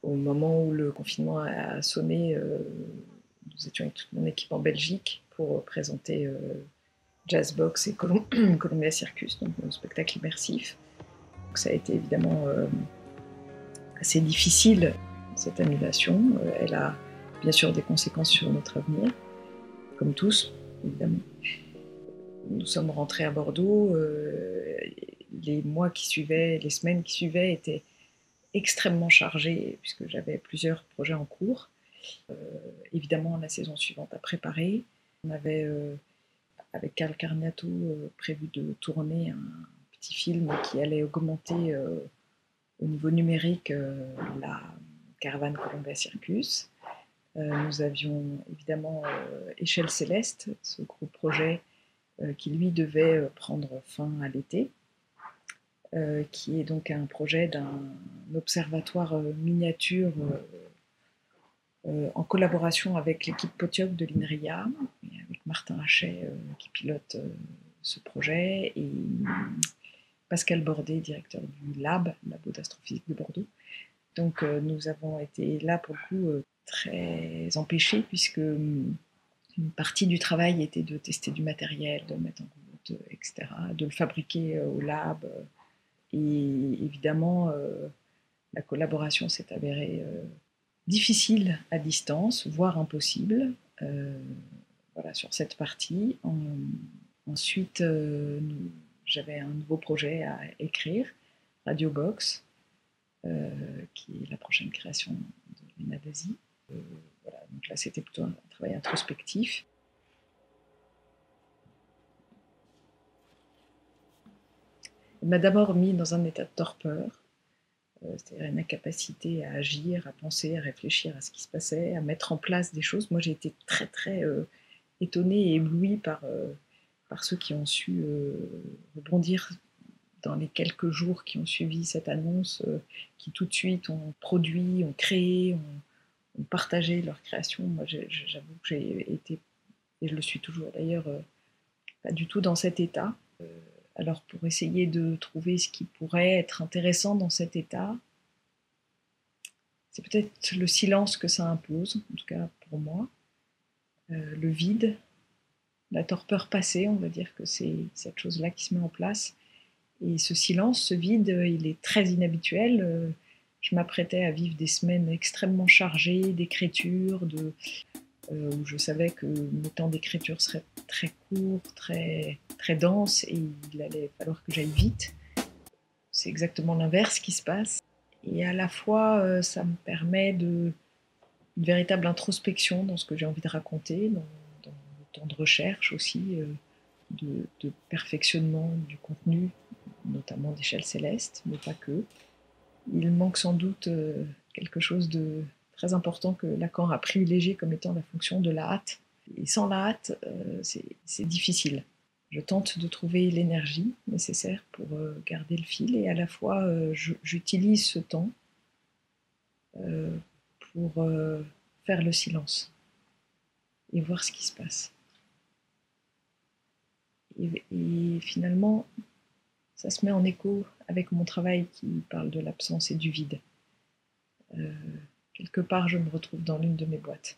Au moment où le confinement a sonné, nous étions avec toute mon équipe en Belgique pour présenter Jazzbox et Columbia Circus, donc mon spectacle immersif. Donc ça a été évidemment assez difficile, cette annulation. Elle a bien sûr des conséquences sur notre avenir, comme tous, évidemment. Nous sommes rentrés à Bordeaux. Les mois qui suivaient, les semaines qui suivaient étaient extrêmement chargées, puisque j'avais plusieurs projets en cours. Évidemment, la saison suivante à préparer. On avait, avec Carl Carniato, prévu de tourner un petit film qui allait augmenter au niveau numérique la caravane Columbia Circus. Nous avions évidemment Échelle Céleste, ce gros projet qui lui devait prendre fin à l'été, qui est donc un projet d'un observatoire miniature en collaboration avec l'équipe Potioc de l'INRIA, et avec Martin Hachet qui pilote ce projet, et Pascal Bordet, directeur du Labo d'astrophysique de Bordeaux. Donc nous avons été là pour le coup très empêchés, puisque une partie du travail était de tester du matériel, de le mettre en route, etc., de le fabriquer au lab. Et évidemment, la collaboration s'est avérée difficile à distance, voire impossible, voilà, sur cette partie. Ensuite, j'avais un nouveau projet à écrire, Radio Box, qui est la prochaine création de Lena Daisy. Voilà, donc là, c'était plutôt un travail introspectif. Il m'a d'abord mis dans un état de torpeur, c'est-à-dire une incapacité à agir, à penser, à réfléchir à ce qui se passait, à mettre en place des choses. Moi, j'ai été très, très étonnée et éblouie par ceux qui ont su rebondir dans les quelques jours qui ont suivi cette annonce, qui tout de suite ont produit, ont créé, ont partagé leur création. Moi, j'avoue que j'ai été, et je le suis toujours d'ailleurs, pas du tout dans cet état. Alors pour essayer de trouver ce qui pourrait être intéressant dans cet état, c'est peut-être le silence que ça impose, en tout cas pour moi, le vide, la torpeur passée, on va dire que c'est cette chose-là qui se met en place. Et ce silence, ce vide, il est très inhabituel. Je m'apprêtais à vivre des semaines extrêmement chargées d'écriture, où je savais que mes temps d'écriture seraient très courts, très, très denses, et il allait falloir que j'aille vite. C'est exactement l'inverse qui se passe. Et à la fois, ça me permet une véritable introspection dans ce que j'ai envie de raconter, dans le temps de recherche aussi, de perfectionnement du contenu, notamment d'Échelle Céleste, mais pas que. Il manque sans doute quelque chose de très important que Lacan a privilégié comme étant la fonction de la hâte. Et sans la hâte, c'est difficile. Je tente de trouver l'énergie nécessaire pour garder le fil, et à la fois j'utilise ce temps pour faire le silence et voir ce qui se passe. Et finalement, ça se met en écho avec mon travail qui parle de l'absence et du vide. Quelque part, je me retrouve dans l'une de mes boîtes.